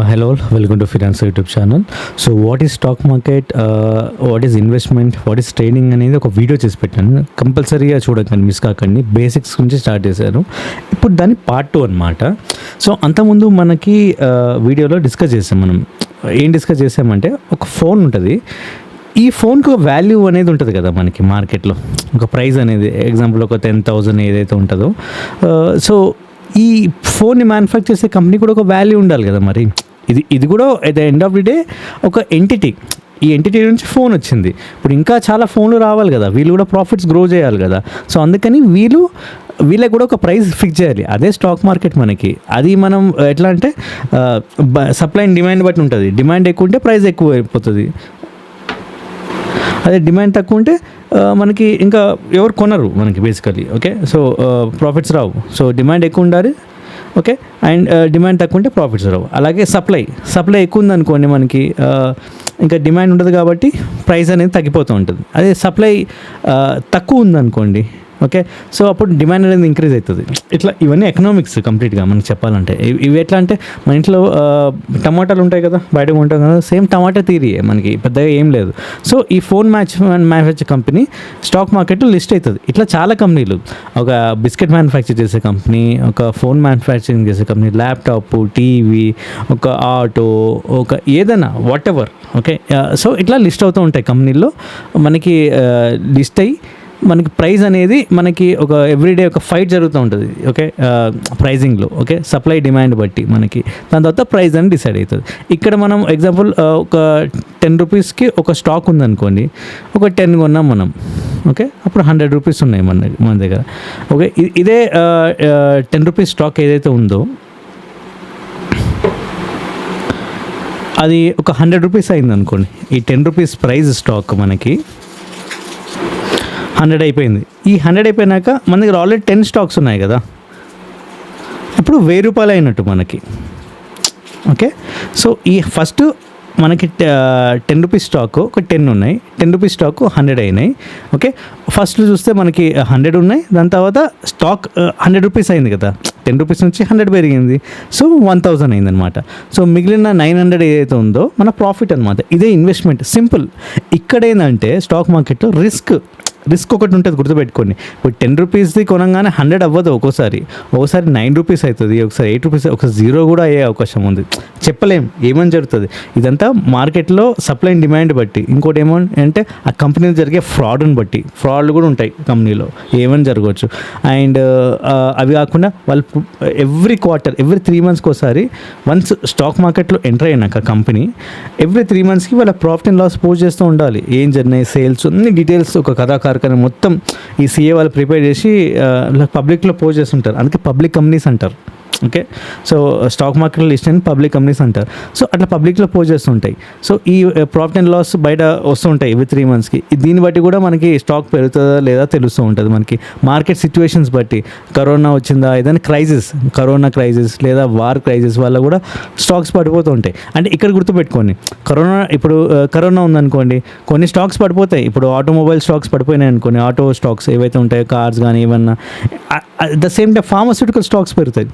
Hello, welcome to Finance YouTube channel. So what is stock market, what is investment, what is trading అనేది ఒక video చేసి పెట్టాను. కంపల్సరీగా చూడకండి, మిస్ కాకండి. బేసిక్స్ నుంచి స్టార్ట్ చేశాను. ఇప్పుడు దాని పార్ట్ 2 అనమాట. సో అంతకుముందు మనకి వీడియోలో డిస్కస్ చేసాం. మనం ఏం డిస్కస్ చేసామంటే, ఒక ఫోన్ ఉంటుంది. ఈ ఫోన్కి ఒక వాల్యూ అనేది ఉంటుంది కదా మనకి మార్కెట్లో, ఒక ప్రైస్ అనేది. ఎగ్జాంపుల్ ఒక 10,000 ఏదైతే ఉంటుందో, సో ఈ ఫోన్ని మ్యానుఫ్యాక్చర్ చేసే కంపెనీ కూడా ఒక వాల్యూ ఉండాలి కదా. మరి ఇది కూడా at the end of the day ఒక ఎంటిటీ. ఈ ఎంటిటీ నుంచి ఫోన్ వచ్చింది. ఇప్పుడు ఇంకా చాలా ఫోన్లు రావాలి కదా, వీళ్ళు కూడా ప్రాఫిట్స్ గ్రో చేయాలి కదా. సో అందుకని వీళ్ళకి కూడా ఒక ప్రైస్ ఫిక్స్ చేయాలి. అదే స్టాక్ మార్కెట్ మనకి. అది మనం ఎట్లా అంటే సప్లై అండ్ డిమాండ్ బట్టి ఉంటుంది. డిమాండ్ ఎక్కువ ఉంటే ప్రైస్ ఎక్కువ అయిపోతుంది, అదే డిమాండ్ తక్కువ ఉంటే మనకి ఇంకా ఎవరు కొనరు మనకి బేసికలీ. ఓకే, సో ప్రాఫిట్స్ రావు. సో డిమాండ్ ఎక్కువ ఉండాలి, ఓకే, అండ్ డిమాండ్ తక్కువ ఉంటే ప్రాఫిట్స్ రావు. అలాగే సప్లై ఎక్కువ ఉందనుకోండి మనకి, ఇంకా డిమాండ్ ఉండదు కాబట్టి ప్రైస్ అనేది తగ్గిపోతూ ఉంటుంది. అదే సప్లై తక్కువ ఉందనుకోండి, ఓకే, సో అప్పుడు డిమాండ్ అనేది ఇంక్రీజ్ అవుతుంది. ఇట్లా ఇవన్నీ ఎకనామిక్స్ కంప్లీట్గా మనకి చెప్పాలంటే. ఇవి ఎట్లా అంటే, మన ఇంట్లో టమాటాలు ఉంటాయి కదా, బయట ఉంటాం కదా, సేమ్ టమాటా థియరీయే మనకి, పెద్దగా ఏం లేదు. సో ఈ ఫోన్ మ్యానుఫ్యాక్చర్ కంపెనీ స్టాక్ మార్కెట్లో లిస్ట్ అవుతుంది. ఇట్లా చాలా కంపెనీలు, ఒక బిస్కెట్ మ్యానుఫ్యాక్చర్ చేసే కంపెనీ, ఒక ఫోన్ మ్యానుఫ్యాక్చరింగ్ చేసే కంపెనీ, ల్యాప్టాప్, టీవీ, ఒక ఆటో, ఒక ఏదైనా వాట్ ఎవర్, ఓకే. సో ఇట్లా లిస్ట్ అవుతూ ఉంటాయి కంపెనీల్లో. మనకి లిస్ట్ అయ్యి మనకి ప్రైస్ అనేది మనకి ఒక ఎవ్రీడే ఒక ఫైట్ జరుగుతూ ఉంటుంది, ఓకే, ప్రైజింగ్లో, ఓకే, సప్లై డిమాండ్ బట్టి మనకి. దాని తర్వాత ప్రైస్ అని డిసైడ్ అవుతుంది. ఇక్కడ మనం ఎగ్జాంపుల్ ఒక 10 రూపీస్కి ఒక స్టాక్ ఉందనుకోండి, ఒక 10 కొన్నాం మనం, ఓకే, అప్పుడు 100 రూపీస్ ఉన్నాయి మన దగ్గర, ఓకే. ఇదే 10 రూపీస్ స్టాక్ ఏదైతే ఉందో అది ఒక 100 రూపీస్ అయింది అనుకోండి. ఈ 10 రూపీస్ ప్రైస్ స్టాక్ మనకి 100 అయిపోయింది. ఈ 100 అయిపోయినాక మన దగ్గర ఆల్రెడీ 10 స్టాక్స్ ఉన్నాయి కదా, ఇప్పుడు 1000 రూపాయలు అయినట్టు మనకి, ఓకే. సో ఈ ఫస్ట్ మనకి 10 రూపీస్ స్టాక్ ఒక 10 ఉన్నాయి, 10 రూపీస్ స్టాక్ 100 అయినాయి, ఓకే. ఫస్ట్లో చూస్తే మనకి 100 ఉన్నాయి, దాని తర్వాత స్టాక్ 100 రూపీస్ అయింది కదా, 10 రూపీస్ నుంచి 100 పెరిగింది, సో 1000 అయిందనమాట. సో మిగిలిన 900 ఏదైతే ఉందో మన ప్రాఫిట్ అనమాట. ఇదే ఇన్వెస్ట్మెంట్, సింపుల్. ఇక్కడ ఏంటంటే స్టాక్ మార్కెట్లో రిస్క్ ఒకటి ఉంటుంది, గుర్తుపెట్టుకోండి. ఇప్పుడు 10 రూపీస్ది కొనగానే 100 అవ్వదు, ఒక్కోసారి 9 రూపీస్ అవుతుంది, ఒకసారి 8 రూపీస్, ఒకసారి 0 కూడా అయ్యే అవకాశం ఉంది. చెప్పలేం ఏమని జరుగుతుంది. ఇదంతా మార్కెట్లో సప్లై అండ్ డిమాండ్ బట్టి. ఇంకోటి ఏమంటే ఆ కంపెనీలో జరిగే ఫ్రాడ్ని బట్టి, ఫ్రాడ్లు కూడా ఉంటాయి కంపెనీలో, ఏమని జరగవచ్చు. అండ్ అవి కాకుండా వాళ్ళు ఎవ్రీ క్వార్టర్, ఎవ్రీ 3 మంత్స్కి ఒకసారి, వన్స్ స్టాక్ మార్కెట్లో ఎంటర్ అయినాక కంపెనీ ఎవ్రీ 3 మంత్స్కి వాళ్ళ ప్రాఫిట్ అండ్ లాస్ పోస్ట్ చేస్తూ ఉండాలి. ఏం జరిగినాయి, సేల్స్, అన్ని డీటెయిల్స్ ఒక కథాకారు మొత్తం ఈ సిఏ వాళ్ళు ప్రిపేర్ చేసి పబ్లిక్లో పోస్ట్ చేస్తుంటారు. అందుకే పబ్లిక్ కంపెనీస్ అంటారు, ఓకే. సో స్టాక్ మార్కెట్లో లిస్ట్ అని పబ్లిక్ కంపెనీస్ అంటారు. సో అట్లా పబ్లిక్లో పోస్ట్ చేస్తుంటాయి. సో ఈ ప్రాఫిట్ అండ్ లాస్ బయట వస్తుంటాయి ఎవ్రీ 3 మంత్స్కి. దీన్ని బట్టి కూడా మనకి స్టాక్ పెరుగుతుందా లేదా తెలుస్తూ ఉంటుంది మనకి. మార్కెట్ సిచ్యువేషన్స్ బట్టి, కరోనా వచ్చిందా, ఏదైనా క్రైసిస్, కరోనా క్రైసిస్ లేదా వార్ క్రైసిస్ వల్ల కూడా స్టాక్స్ పడిపోతూ ఉంటాయి. అంటే ఇక్కడ గుర్తుపెట్టుకోండి, ఇప్పుడు కరోనా ఉందనుకోండి, కొన్ని స్టాక్స్ పడిపోతాయి. ఇప్పుడు ఆటోమొబైల్ స్టాక్స్ పడిపోయినాయి అనుకోండి, ఆటో స్టాక్స్ ఏవైతే ఉంటాయో, కార్స్ కానీ ఏమన్నా. The same time pharmaceutical stocks పెరుగుతాయి.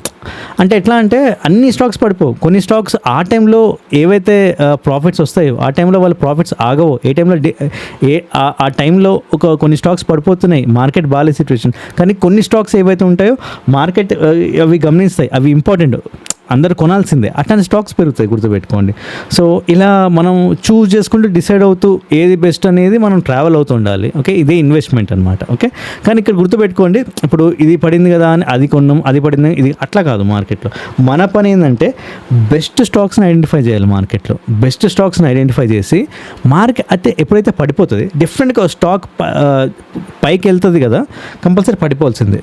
అంటే ఎట్లా అంటే అన్ని స్టాక్స్ పడిపోవు, కొన్ని స్టాక్స్ ఆ టైంలో ఏవైతే ప్రాఫిట్స్ వస్తాయో ఆ టైంలో వాళ్ళ ప్రాఫిట్స్ ఆగవో. ఏ టైంలో ఆ టైంలో కొన్ని స్టాక్స్ పడిపోతున్నాయి, మార్కెట్ బాగాలేదు సిచ్యువేషన్, కానీ కొన్ని స్టాక్స్ ఏవైతే ఉంటాయో మార్కెట్ అవి గమనిస్తాయి, అవి ఇంపార్టెంట్, అందరు కొనాల్సిందే, అట్లాంటి స్టాక్స్ పెరుగుతాయి, గుర్తుపెట్టుకోండి. సో ఇలా మనం చూస్ చేసుకుంటూ డిసైడ్ అవుతూ ఏది బెస్ట్ అనేది మనం ట్రావెల్ అవుతూ ఉండాలి, ఓకే. ఇదే ఇన్వెస్ట్మెంట్ అనమాట, ఓకే. కానీ ఇక్కడ గుర్తుపెట్టుకోండి, ఇప్పుడు ఇది పడింది కదా అని అది కొన్నాం, అది పడింది ఇది, అట్లా కాదు మార్కెట్లో. మన పని ఏంటంటే బెస్ట్ స్టాక్స్ని ఐడెంటిఫై చేయాలి మార్కెట్లో. బెస్ట్ స్టాక్స్ని ఐడెంటిఫై చేసి మార్కెట్ అయితే ఎప్పుడైతే పడిపోతుంది, డిఫరెంట్గా స్టాక్ పైకి వెళ్తుంది కదా, కంపల్సరీ పడిపోవాల్సిందే.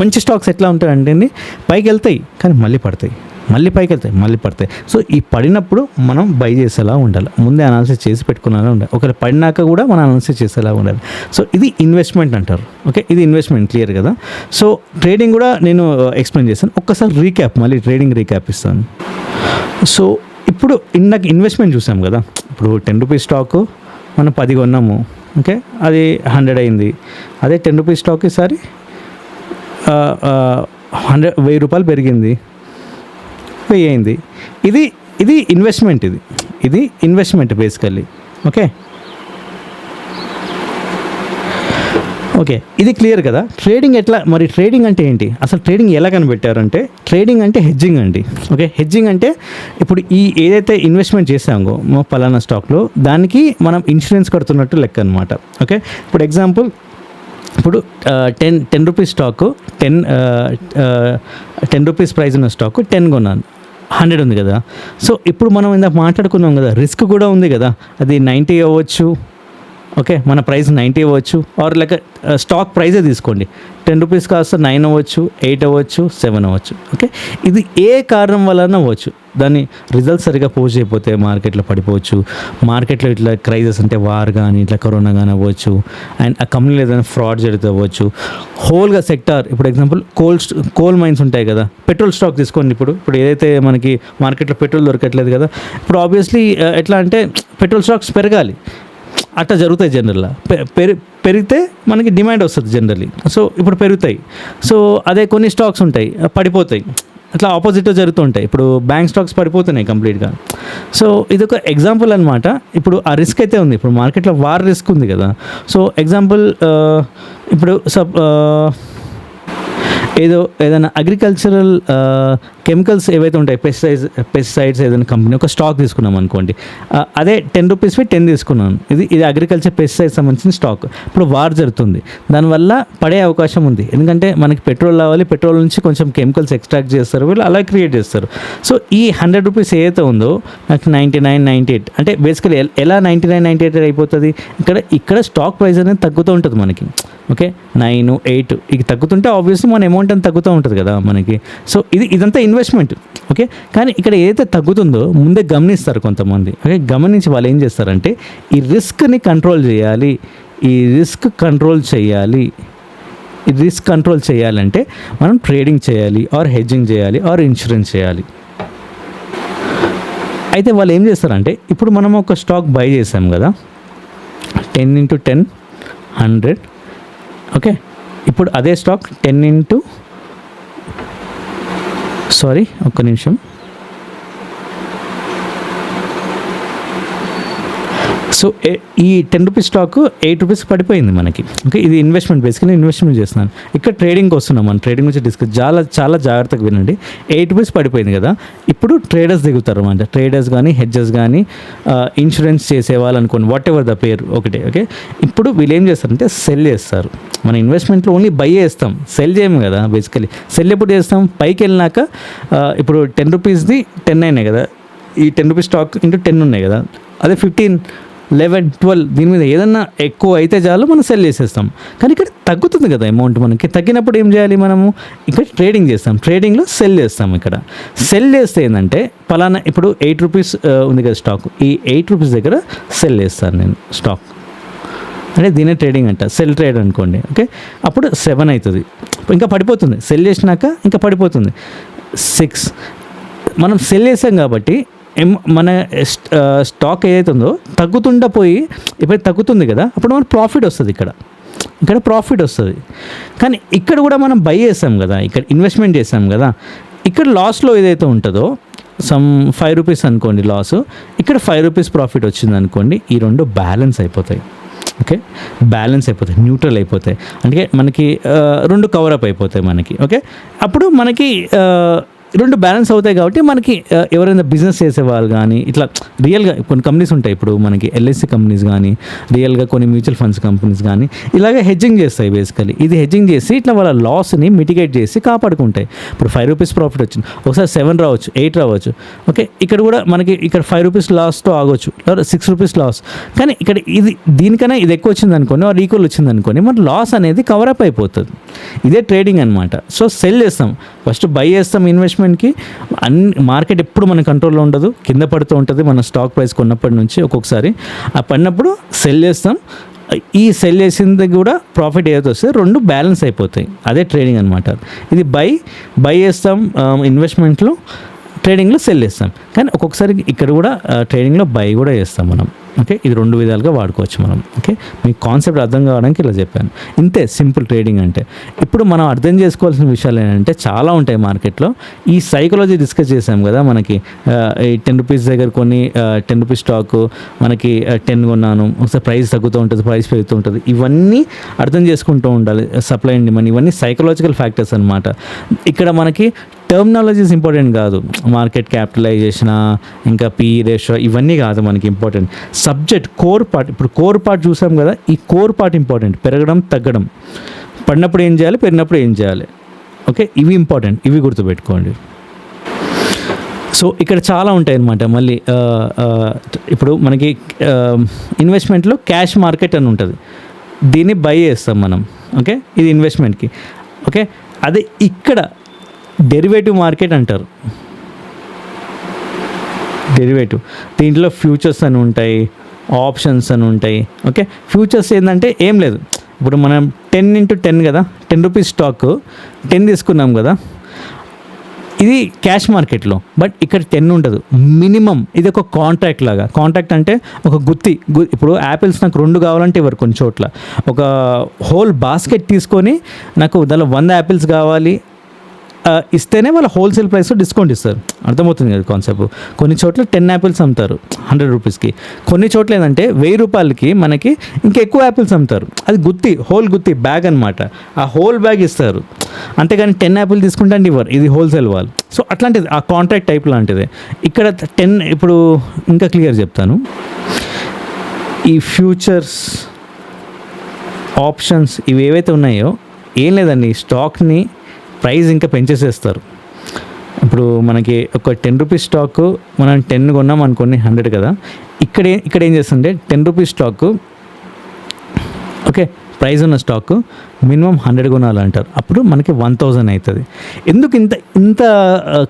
మంచి స్టాక్స్ ఎట్లా ఉంటాయంటే పైకి వెళ్తాయి కానీ మళ్ళీ పడతాయి, మళ్ళీ పైకి వెళ్తాయి, మళ్ళీ పడతాయి. సో ఈ పడినప్పుడు మనం బై చేసేలా ఉండాలి, ముందే అనాలిసిస్ చేసి పెట్టుకునేలా ఉండాలి. ఒకవేళ పడినాక కూడా మనం అనాలిసిస్ చేసేలా ఉండాలి. సో ఇది ఇన్వెస్ట్మెంట్ అంటారు, ఓకే. ఇది ఇన్వెస్ట్మెంట్, క్లియర్ కదా. సో ట్రేడింగ్ కూడా నేను ఎక్స్ప్లెయిన్ చేస్తాను. ఒక్కసారి మళ్ళీ ట్రేడింగ్ రీక్యాప్ ఇస్తాను. సో ఇప్పుడు ఇందాక ఇన్వెస్ట్మెంట్ చూసాం కదా. ఇప్పుడు 10 రూపీస్ స్టాకు మనం 10 కొన్నాము, ఓకే, అది 100 అయింది. అదే 10 రూపీస్ స్టాక్ ఈసారి 1000 రూపాయలు పెరిగింది, 1000 అయింది. ఇది ఇది ఇన్వెస్ట్మెంట్, ఇది ఇన్వెస్ట్మెంట్ బేసికల్లీ. ఓకే ఓకే, ఇది క్లియర్ కదా. ట్రేడింగ్ ఎట్లా మరి, ట్రేడింగ్ అంటే ఏంటి అసలు, ట్రేడింగ్ ఎలా కనిపెట్టారంటే, ట్రేడింగ్ అంటే హెడ్జింగ్ అండి. ఓకే, హెడ్జింగ్ అంటే ఇప్పుడు ఈ ఏదైతే ఇన్వెస్ట్మెంట్ చేసామో పలానా స్టాక్లో, దానికి మనం ఇన్సూరెన్స్ కడుతున్నట్టు లెక్క అనమాట. ఓకే, ఇప్పుడు ఎగ్జాంపుల్, ఇప్పుడు 10 రూపీస్ స్టాకు, 10 రూపీస్ ప్రైస్ ఉన్న స్టాకు 10 కొన్నాను, 100 ఉంది కదా. సో ఇప్పుడు మనం ఇందాక మాట్లాడుకున్నాం కదా, రిస్క్ కూడా ఉంది కదా, అది 90 అవ్వచ్చు. ఓకే, మన ప్రైస్ 90 అవ్వచ్చు, ఆర్ లైక్ స్టాక్ ప్రైజే తీసుకోండి, 10 రూపీస్ కాస్త 9 అవ్వచ్చు, 8 అవ్వచ్చు, 7 అవ్వచ్చు. ఓకే, ఇది ఏ కారణం వలన అవ్వచ్చు. దాని రిజల్ట్స్ సరిగా పోస్ట్ చేయకపోతే మార్కెట్లో పడిపోవచ్చు, మార్కెట్లో ఇట్లా క్రైజెస్ అంటే వార్ కానీ ఇట్లా కరోనా కానీ అవ్వచ్చు, అండ్ ఆ కంపెనీలో ఏదైనా ఫ్రాడ్ జరుగుతూ అవ్వచ్చు. హోల్గా సెక్టార్, ఇప్పుడు ఎగ్జాంపుల్ కోల్ మైన్స్ ఉంటాయి కదా, పెట్రోల్ స్టాక్ తీసుకోండి. ఇప్పుడు ఏదైతే మనకి మార్కెట్లో పెట్రోల్ దొరకట్లేదు కదా, ఇప్పుడు ఆబ్వియస్లీ ఎట్లా అంటే పెట్రోల్ స్టాక్స్ పెరగాలి, అట్లా జరుగుతాయి జనరల్గా. పెరిగితే మనకి డిమాండ్ వస్తుంది జనరల్లీ, సో ఇప్పుడు పెరుగుతాయి. సో అదే కొన్ని స్టాక్స్ ఉంటాయి పడిపోతాయి, అట్లా ఆపోజిట్గా జరుగుతుంటాయి. ఇప్పుడు బ్యాంక్ స్టాక్స్ పడిపోతున్నాయి కంప్లీట్గా. సో ఇది ఒక ఎగ్జాంపుల్ అనమాట. ఇప్పుడు ఆ రిస్క్ అయితే ఉంది, ఇప్పుడు మార్కెట్లో వార్ రిస్క్ ఉంది కదా. సో ఎగ్జాంపుల్, ఇప్పుడు ఏదైనా అగ్రికల్చరల్ కెమికల్స్ ఏవైతే ఉంటాయి, పెస్టిసైడ్స్ ఏదైనా కంపెనీ ఒక స్టాక్ తీసుకున్నాం అనుకోండి, అదే 10 రూపీస్వి 10 తీసుకున్నాను, ఇది అగ్రికల్చర్ పెస్టిసైడ్స్ సంబంధించిన స్టాక్. ఇప్పుడు వార్ జరుగుతుంది, దానివల్ల పడే అవకాశం ఉంది, ఎందుకంటే మనకి పెట్రోల్ రావాలి, పెట్రోల్ నుంచి కొంచెం కెమికల్స్ ఎక్స్ట్రాక్ట్ చేస్తారు, వీళ్ళు అలా క్రియేట్ చేస్తారు. సో ఈ 100 రూపీస్ ఏదైతే ఉందో నాకు 99, 98 అంటే బేసికలీ ఎలా 99, 98 అయిపోతుంది, ఇక్కడ స్టాక్ ప్రైస్ అనేది తగ్గుతూ ఉంటుంది మనకి. ఓకే, 9, 8 ఇది తగ్గుతుంటే ఆబ్వియస్లీ మన అమౌంట్ అని తగ్గుతూ ఉంటుంది కదా మనకి. సో ఇదంతా ఇన్వెస్ట్మెంట్. ఓకే, కానీ ఇక్కడ ఏదైతే తగ్గుతుందో ముందే గమనిస్తారు కొంతమంది. ఓకే, గమనించి వాళ్ళు ఏం చేస్తారంటే ఈ రిస్క్ని కంట్రోల్ చేయాలి, ఈ రిస్క్ కంట్రోల్ చేయాలంటే మనం ట్రేడింగ్ చేయాలి, ఆర్ హెడ్జింగ్ చేయాలి, ఆర్ ఇన్సూరెన్స్ చేయాలి. అయితే వాళ్ళు ఏం చేస్తారంటే, ఇప్పుడు మనం ఒక స్టాక్ బై చేసాం కదా, 10 × 10 100. ఓకే, ఇప్పుడు అదే స్టాక్ 10 ఒక్క నిమిషం. సో ఈ 10 రూపీస్ స్టాక్ 8 రూపీస్ పడిపోయింది మనకి. ఓకే, ఇది ఇన్వెస్ట్మెంట్, బేసికలీ ఇన్వెస్ట్మెంట్ చేస్తున్నాను. ఇక్కడ ట్రేడింగ్కి వస్తున్నాం, మనం ట్రేడింగ్ గురించి డిస్కస్ చాలా జాగ్రత్తగా వినండి. 8 రూపీస్ పడిపోయింది కదా, ఇప్పుడు ట్రేడర్స్ దిగుతారు అన్నమాట. ట్రేడర్స్ కానీ హెడ్జెస్ కానీ ఇన్సూరెన్స్ చేసేవాళ్ళు అనుకోండి, వాట్ ఎవర్ ద పేరు ఒకటే. ఓకే, ఇప్పుడు వీళ్ళు ఏం చేస్తారంటే సెల్ చేస్తారు. మన ఇన్వెస్ట్మెంట్లో ఓన్లీ బై చేస్తాం, సెల్ చేయము కదా. బేసికలీ సెల్ ఎప్పుడు చేస్తాం, పైకి వెళ్ళినాక. ఇప్పుడు 10 రూపీస్ది 10 అయినాయి కదా, ఈ 10 రూపీస్ స్టాక్ ఇంటూ 10 ఉన్నాయి కదా, అదే 15, 11, 12 దీని మీద ఏదన్నా ఎక్కువ అయితే చాలు మనం సెల్ చేసేస్తాం. కానీ ఇక్కడ తగ్గుతుంది కదా అమౌంట్, మనకి తగ్గినప్పుడు ఏం చేయాలి, మనము ఇక్కడ ట్రేడింగ్ చేస్తాం, ట్రేడింగ్లో సెల్ చేస్తాం. ఇక్కడ సెల్ చేస్తే ఏంటంటే పలానా ఇప్పుడు 8 రూపీస్ ఉంది కదా స్టాక్, ఈ 8 రూపీస్ దగ్గర సెల్ చేస్తాను నేను స్టాక్, అంటే దీనే ట్రేడింగ్ అంట, సెల్ ట్రేడ్ అనుకోండి. ఓకే, అప్పుడు 7 అవుతుంది, ఇంకా పడిపోతుంది, సెల్ చేసినాక ఇంకా పడిపోతుంది 6. మనం సెల్ చేసాం కాబట్టి మన స్టాక్ ఏదైతే ఉందో తగ్గుతుండా పోయి ఎప్పుడైతే తగ్గుతుంది కదా, అప్పుడు మనకు ప్రాఫిట్ వస్తుంది. ఇక్కడ ప్రాఫిట్ వస్తుంది. కానీ ఇక్కడ కూడా మనం బై చేసాం కదా, ఇక్కడ ఇన్వెస్ట్మెంట్ చేసాం కదా, ఇక్కడ లాస్లో ఏదైతే ఉంటుందో సమ్ 5 రూపీస్ అనుకోండి లాస్, ఇక్కడ 5 రూపీస్ ప్రాఫిట్ వచ్చింది అనుకోండి, ఈ రెండు బ్యాలెన్స్ అయిపోతాయి. ఓకే, బ్యాలెన్స్ అయిపోతాయి, న్యూట్రల్ అయిపోతాయి, అంటే మనకి రెండు కవరప్ అయిపోతాయి మనకి. ఓకే, అప్పుడు మనకి రెండు బ్యాలెన్స్ అవుతాయి కాబట్టి మనకి ఎవరైనా బిజినెస్ చేసేవాళ్ళు కానీ ఇట్లా రియల్గా కొన్ని కంపెనీస్ ఉంటాయి, ఇప్పుడు మనకి ఎల్ఐసి కంపెనీస్ కానీ రియల్గా కొన్ని మ్యూచువల్ ఫండ్స్ కంపెనీస్ కానీ ఇలాగే హెడ్జింగ్ చేస్తాయి. బేసికలీ ఇది హెడ్జింగ్ చేసి ఇట్లా వాళ్ళ లాస్ని మిటిగేట్ చేసి కాపాడుకుంటాయి. ఇప్పుడు 5 రూపీస్ ప్రాఫిట్ వచ్చింది, ఒకసారి 7 రావచ్చు, 8 రావచ్చు. ఓకే, ఇక్కడ కూడా మనకి ఇక్కడ 5 రూపీస్ లాస్తో ఆగొచ్చు, 6 రూపీస్ లాస్. కానీ ఇక్కడ ఇది దీనికన్నా ఇది ఎక్కువ వచ్చింది అనుకోండి, ఆర్ ఈక్వల్ వచ్చింది అనుకోండి, మన లాస్ అనేది కవరప్ అయిపోతుంది. ఇదే ట్రేడింగ్ అనమాట. సో సెల్ చేస్తాం, ఫస్ట్ బై చేస్తాం ఇన్వెస్ట్మెంట్కి. మార్కెట్ ఎప్పుడు మన కంట్రోల్లో ఉండదు, కింద పడుతూ ఉంటుంది మన స్టాక్ ప్రైస్ కొన్నప్పటి నుంచి. ఒక్కొక్కసారి ఆ పడినప్పుడు సెల్ చేస్తాం, ఈ సెల్ చేసింది కూడా ప్రాఫిట్ ఏదైతే వస్తే రెండు బ్యాలెన్స్ అయిపోతాయి. అదే ట్రేడింగ్ అనమాట. ఇది బై చేస్తాం ఇన్వెస్ట్మెంట్లో, ట్రేడింగ్లో సెల్ చేస్తాం. కానీ ఒక్కొక్కసారి ఇక్కడ కూడా ట్రేడింగ్లో బై కూడా చేస్తాం మనం. ఓకే, ఇది 2 విధాలుగా వాడుకోవచ్చు మనం. ఓకే, మీకు కాన్సెప్ట్ అర్థం కావడానికి ఇలా చెప్పాను. ఇంతే సింపుల్ ట్రేడింగ్ అంటే. ఇప్పుడు మనం అర్థం చేసుకోవాల్సిన విషయాలు ఏంటంటే చాలా ఉంటాయి మార్కెట్లో. ఈ సైకాలజీ డిస్కస్ చేసాం కదా, మనకి ఈ 10 రూపీస్ దగ్గర కొన్ని 10 రూపీస్ స్టాక్ మనకి 10 కొన్నాను, ఒకసారి ప్రైస్ తగ్గుతూ ఉంటుంది, ప్రైస్ పెరుగుతూ ఉంటుంది, ఇవన్నీ అర్థం చేసుకుంటూ ఉండాలి. సప్లై అండ్ డిమాండ్ ఇవన్నీ సైకలాజికల్ ఫ్యాక్టర్స్ అనమాట. ఇక్కడ మనకి టర్మినాలజీస్ ఇంపార్టెంట్ కాదు, మార్కెట్ క్యాపిటలైజేషన్ ఇంకా పీ రేషియో ఇవన్నీ కాదు మనకి ఇంపార్టెంట్. సబ్జెక్ట్ కోర్ పార్ట్, ఇప్పుడు కోర్ పార్ట్ చూసాం కదా, ఈ కోర్ పార్ట్ ఇంపార్టెంట్. పెరగడం తగ్గడం, పడినప్పుడు ఏం చేయాలి, పెరిగినప్పుడు ఏం చేయాలి. ఓకే, ఇవి ఇంపార్టెంట్, ఇవి గుర్తుపెట్టుకోండి. సో ఇక్కడ చాలా ఉంటాయి అన్నమాట. మళ్ళీ ఇప్పుడు మనకి ఇన్వెస్ట్మెంట్లో క్యాష్ మార్కెట్ అని ఉంటుంది, దీన్ని బై చేస్తాం మనం. ఓకే, ఇది ఇన్వెస్ట్మెంట్కి. ఓకే, అదే ఇక్కడ డెరివేటివ్ మార్కెట్ అంటారు. డెరివేటివ్ దీంట్లో ఫ్యూచర్స్ అని ఉంటాయి, ఆప్షన్స్ అని ఉంటాయి. ఓకే, ఫ్యూచర్స్ ఏంటంటే ఏం లేదు, ఇప్పుడు మనం 10x10 కదా, 10 రూపీస్ స్టాక్ 10 తీసుకున్నాం కదా, ఇది క్యాష్ మార్కెట్లో. బట్ ఇక్కడ 10 ఉండదు, మినిమం. ఇది ఒక కాంట్రాక్ట్ లాగా. కాంట్రాక్ట్ అంటే ఒక గుత్తి. ఇప్పుడు యాపిల్స్ నాకు 2 కావాలంటే ఇవ్వరు కొన్ని చోట్ల. ఒక హోల్ బాస్కెట్ తీసుకొని నాకు దానిలో 100 యాపిల్స్ కావాలి ఇస్తేనే వాళ్ళ హోల్సేల్ ప్రైస్లో డిస్కౌంట్ ఇస్తారు. అర్థమవుతుంది కదా కాన్సెప్ట్. కొన్ని చోట్ల 10 యాపిల్స్ అమ్ముతారు 100 రూపీస్కి, కొన్ని చోట్ల ఏంటంటే 1000 రూపాయలకి మనకి ఇంకా ఎక్కువ యాపిల్స్ అమ్ముతారు. అది గుత్తి, హోల్ గుత్తి బ్యాగ్ అనమాట. ఆ హోల్ బ్యాగ్ ఇస్తారు, అంతేగాని 10 యాపిల్ తీసుకుంటే అంటే ఇవ్వరు, ఇది హోల్సేల్ వాళ్ళు. సో అట్లాంటిది ఆ కాంట్రాక్ట్ టైప్ లాంటిదే. ఇక్కడ 10 ఇప్పుడు ఇంకా క్లియర్ చెప్తాను. ఈ ఫ్యూచర్స్, ఆప్షన్స్ ఇవి ఏవైతే ఉన్నాయో ఏం లేదండి, స్టాక్ని ప్రైస్ ఇంకా పెంచేసేస్తారు. ఇప్పుడు మనకి ఒక 10 రూపీస్ స్టాక్ మనం 10 కొన్నాం అనుకోండి, 100 కదా. ఇక్కడ ఏం చేస్తుంటే 10 రూపీస్ స్టాక్, ఓకే, ప్రైస్ ఉన్న స్టాక్ మినిమం 100 కొనాలంటారు. అప్పుడు మనకి 1000 అవుతుంది. ఎందుకు ఇంత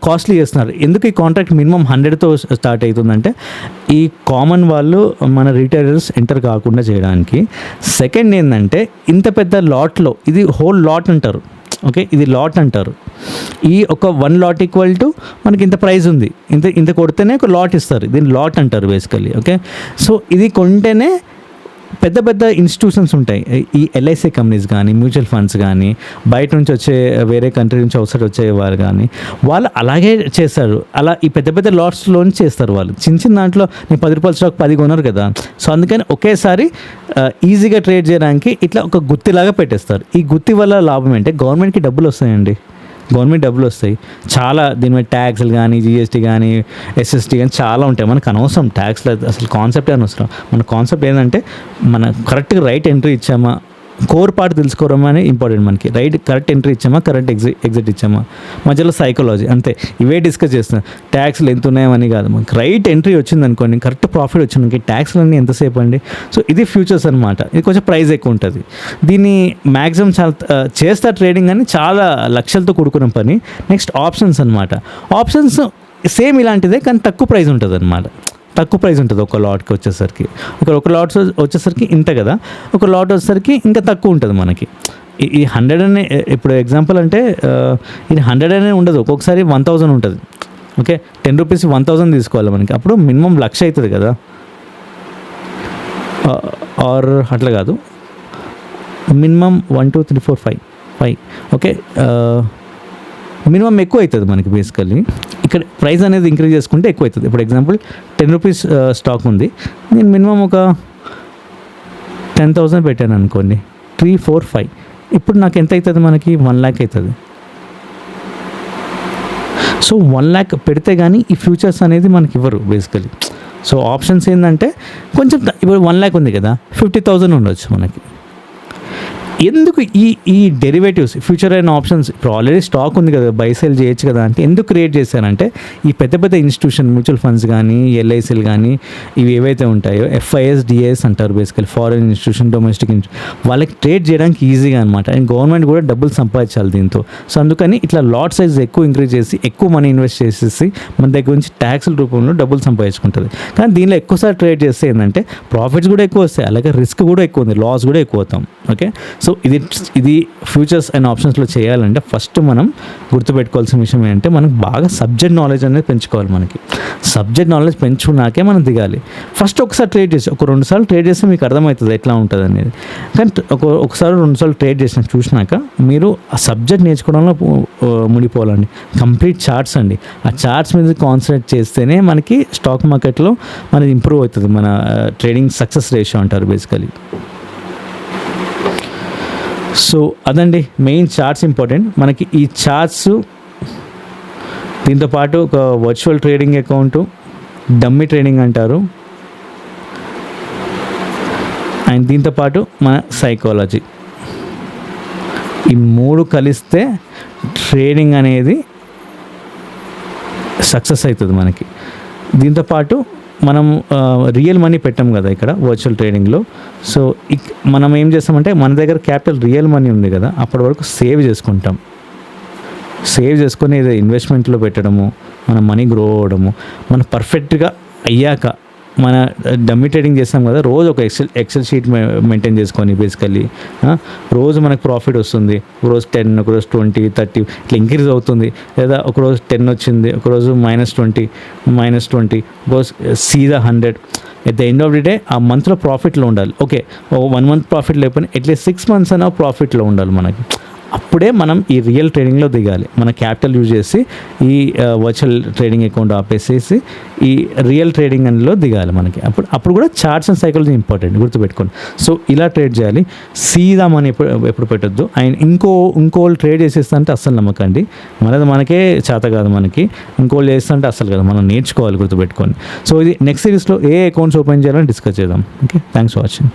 కాస్ట్లీ చేస్తున్నారు? ఎందుకు ఈ కాంట్రాక్ట్ మినిమం 100తో స్టార్ట్ అవుతుందంటే ఈ కామన్ వాళ్ళు మన రీటైలర్స్ ఎంటర్ కాకుండా చేయడానికి. సెకండ్ ఏంటంటే ఇంత పెద్ద లాట్లో, ఇది హోల్ లాట్ అంటారు. ఓకే, ఇది లాట్ అంటారు. ఈ ఒక 1 లాట్ ఈక్వల్ టు మనకి ఇంత ప్రైస్ ఉంది, ఇంత కొడితేనే ఒక లాట్ ఇస్తారు, దీన్ని లాట్ అంటారు బేసికలీ. ఓకే, సో ఇది కొంటేనే పెద్ద పెద్ద ఇన్స్టిట్యూషన్స్ ఉంటాయి, ఈ ఎల్ఐసి కంపెనీస్ కానీ, మ్యూచువల్ ఫండ్స్ కానీ, బయట నుంచి వచ్చే వేరే కంట్రీ నుంచి అవుట్సైడ్ వచ్చేవారు కానీ, వాళ్ళు అలాగే చేస్తారు. అలా ఈ పెద్ద పెద్ద లాట్స్లోని చేస్తారు వాళ్ళు. చిన్న దాంట్లో నేను 10 రూపాయల స్టాక్ 10 కొనరు కదా. సో అందుకని ఒకేసారి ఈజీగా ట్రేడ్ చేయడానికి ఇట్లా ఒక గుత్తిలాగా పెట్టేస్తారు. ఈ గుత్తి వల్ల లాభం ఏంటంటే గవర్నమెంట్కి డబ్బులు వస్తాయండి, గవర్నమెంట్ డబ్బులు వస్తాయి చాలా. దీని మీద ట్యాక్స్లు కానీ, జిఎస్టీ కానీ, ఎస్ఎస్టీ కానీ చాలా ఉంటాయి. మనకు అనవసరం ట్యాక్స్లు, అసలు కాన్సెప్టే అనవసరం. మన కాన్సెప్ట్ ఏంటంటే మన కరెక్ట్గా రైట్ ఎంట్రీ ఇచ్చామా, కోర్ పార్ట్ తెలుసుకోవడం అని ఇంపార్టెంట్ మనకి. కరెక్ట్ ఎంట్రీ ఇచ్చామా, కరెక్ట్ ఎగ్జిట్ ఇచ్చామా, మధ్యలో సైకాలజీ, అంతే. ఇవే డిస్కస్ చేస్తున్నాం. ట్యాక్స్లు ఎంత ఉన్నాయని కాదు, మనకి రైట్ ఎంట్రీ వచ్చింది అనుకోండి, కరెక్ట్ ప్రాఫిట్ వచ్చింది, ట్యాక్స్లు అన్నీ ఎంతసేపు అండి. సో ఇది ఫ్యూచర్స్ అనమాట. ఇది కొంచెం ప్రైస్ ఎక్కువ ఉంటుంది. దీన్ని మ్యాక్సిమం చాలా చేస్తా ట్రేడింగ్ అని, చాలా లక్షలతో కూడుకున్న పని. నెక్స్ట్ ఆప్షన్స్ అనమాట. ఆప్షన్స్ సేమ్ ఇలాంటిదే కానీ తక్కువ ప్రైస్ ఉంటుంది అనమాట. తక్కువ ప్రైస్ ఉంటుంది ఒక లాట్కి వచ్చేసరికి. ఒక లాట్ వచ్చేసరికి ఇంత కదా, ఒక లాట్ వచ్చేసరికి ఇంకా తక్కువ ఉంటుంది మనకి. ఈ 100 అనే ఇప్పుడు ఎగ్జాంపుల్ అంటే ఇది 100 అనే ఉండదు, ఒక్కొక్కసారి 1000 ఉంటుంది. ఓకే, 10 రూపీస్ 1000 తీసుకోవాలి మనకి, అప్పుడు మినిమం 1,00,000 అవుతుంది కదా. ఆర్ అట్లా కాదు, మినిమం 1 2 3 4 5. ఓకే, మినిమం ఎక్కువ అవుతుంది మనకి బేసికల్లీ. ఇక్కడ ప్రైస్ అనేది ఇంక్రీజ్ చేసుకుంటే ఎక్కువ అవుతుంది. ఇప్పుడు ఎగ్జాంపుల్ 10 రూపీస్ స్టాక్ ఉంది, నేను మినిమం ఒక 10,000 పెట్టాను అనుకోండి, 3 4 5. ఇప్పుడు నాకు ఎంత అవుతుంది మనకి? 1 lakh అవుతుంది. సో 1 lakh పెడితే కానీ ఈ ఫ్యూచర్స్ అనేది మనకి ఇవ్వరు బేసికలీ. సో ఆప్షన్స్ ఏంటంటే కొంచెం ఇప్పుడు 1 lakh ఉంది కదా, 50,000 ఉండొచ్చు మనకి. ఎందుకు ఈ డెరివేటివ్స్, ఫ్యూచర్ అండ్ ఆప్షన్స్, ఇప్పుడు ఆల్రెడీ స్టాక్ ఉంది కదా, బై సెల్ చేయొచ్చు కదా అంటే ఎందుకు క్రియేట్ చేశారంటే ఈ పెద్ద పెద్ద ఇన్స్టిట్యూషన్, మ్యూచువల్ ఫండ్స్ కానీ, ఎల్ఐసీలు కానీ, ఇవి ఏవైతే ఉంటాయో ఎఫ్ఐఎస్, డిఐఎస్ అంటారు బేసికలీ, ఫారెన్ ఇన్స్టిట్యూషన్, డొమెస్టిక్ వాళ్ళకి ట్రేడ్ చేయడానికి ఈజీగా అనమాట. అండ్ గవర్నమెంట్ కూడా డబ్బులు సంపాదించాలి దీంతో. సో అందుకని ఇట్లా లాట్ సైజ్ ఎక్కువ ఇంక్రీజ్ చేసి ఎక్కువ మనీ ఇన్వెస్ట్ చేసేసి మన దగ్గర నుంచి ట్యాక్స్ల రూపంలో డబ్బులు సంపాదించుకుంటుంది. కానీ దీనిలో ఎక్కువసారి ట్రేడ్ చేస్తే ఏంటంటే ప్రాఫిట్స్ కూడా ఎక్కువ వస్తాయి, అలాగే రిస్క్ కూడా ఎక్కువ ఉంది, లాస్ కూడా ఎక్కువ అవుతాం. ఓకే, సో ఇది ఫ్యూచర్స్ అండ్ ఆప్షన్స్లో చేయాలంటే ఫస్ట్ మనం గుర్తుపెట్టుకోవాల్సిన విషయం ఏంటంటే మనకు బాగా సబ్జెక్ట్ నాలెడ్జ్ అనేది పెంచుకోవాలి. మనకి సబ్జెక్ట్ నాలెడ్జ్ పెంచుకున్నాకే మనం దిగాలి. ఫస్ట్ ఒకసారి ట్రేడ్ చేసి ఒక 2 సార్లు ట్రేడ్ చేస్తే మీకు అర్థమవుతుంది ఎట్లా ఉంటుంది అనేది. కానీ ఒకసారి 2 సార్లు ట్రేడ్ చేసిన చూసినాక మీరు ఆ సబ్జెక్ట్ నేర్చుకోవడంలో ముడిపోవాలండి. కంప్లీట్ చార్ట్స్ అండి, ఆ చార్ట్స్ మీద కాన్సన్ట్రేట్ చేస్తేనే మనకి స్టాక్ మార్కెట్లో మనది ఇంప్రూవ్ అవుతుంది. మన ట్రేడింగ్ సక్సెస్ రేషియో అంటారు బేసికలీ. సో అదండి మెయిన్ చార్ట్స్ ఇంపార్టెంట్ మనకి. ఈ చార్ట్స్ దీంతోపాటు ఒక virtual trading account, dummy trading అంటారు, అండ్ దీంతోపాటు మన సైకాలజీ, ఈ 3 కలిస్తే ట్రేడింగ్ అనేది సక్సెస్ అవుతుంది మనకి. దీంతోపాటు మనం రియల్ మనీ పెట్టాం కదా ఇక్కడ వర్చువల్ ట్రేడింగ్లో. సో మనం ఏం చేస్తామంటే మన దగ్గర క్యాపిటల్ రియల్ మనీ ఉంది కదా, అప్పటి వరకు సేవ్ చేసుకుంటాం. సేవ్ చేసుకొని ఏదో ఇన్వెస్ట్మెంట్లో పెట్టడము, మన మనీ గ్రో అవ్వడము, మన పర్ఫెక్ట్గా అయ్యాక మన డమ్మీ ట్రేడింగ్ చేస్తాం కదా, రోజు ఒక ఎక్సెల్ షీట్ మెయింటైన్ చేసుకొని బేసికల్లీ రోజు మనకు ప్రాఫిట్ వస్తుంది. ఒకరోజు 10, ఒకరోజు 20, 30 ఇట్లా ఇంక్రీజ్ అవుతుంది. లేదా ఒకరోజు 10 వచ్చింది, ఒకరోజు -20, ఒకరోజు సీదా 100. At the end of the day ఆ మంత్లో ప్రాఫిట్లో ఉండాలి. ఓకే, 1 మంత్ ప్రాఫిట్ లేకపోయినా అట్లీస్ట్ 6 మంత్స్ అయినా ప్రాఫిట్లో ఉండాలి మనకి. అప్పుడే మనం ఈ రియల్ ట్రేడింగ్లో దిగాలి. మన క్యాపిటల్ యూజ్ చేసి ఈ వర్చువల్ ట్రేడింగ్ అకౌంట్ ఆపేసేసి ఈ రియల్ ట్రేడింగ్ అందులో దిగాలి మనకి. అప్పుడు కూడా చార్ట్స్ అండ్ సైకాలజీ ఇంపార్టెంట్, గుర్తుపెట్టుకోండి. సో ఇలా ట్రేడ్ చేయాలి. సీదా మనీ ఎప్పుడు పెట్టద్దు. అండ్ ఇంకోళ్ళు ట్రేడ్ చేసేస్తా అస్సలు నమ్మకండి. మనకే చేత కాదు మనకి. ఇంకోళ్ళు చేస్తుంటే అస్సలు కాదు, మనం నేర్చుకోవాలి, గుర్తుపెట్టుకోండి. సో ఇది నెక్స్ట్ సిరీస్లో ఏ అకౌంట్స్ ఓపెన్ చేయాలని డిస్కస్ చేద్దాం. Okay, thanks for watching.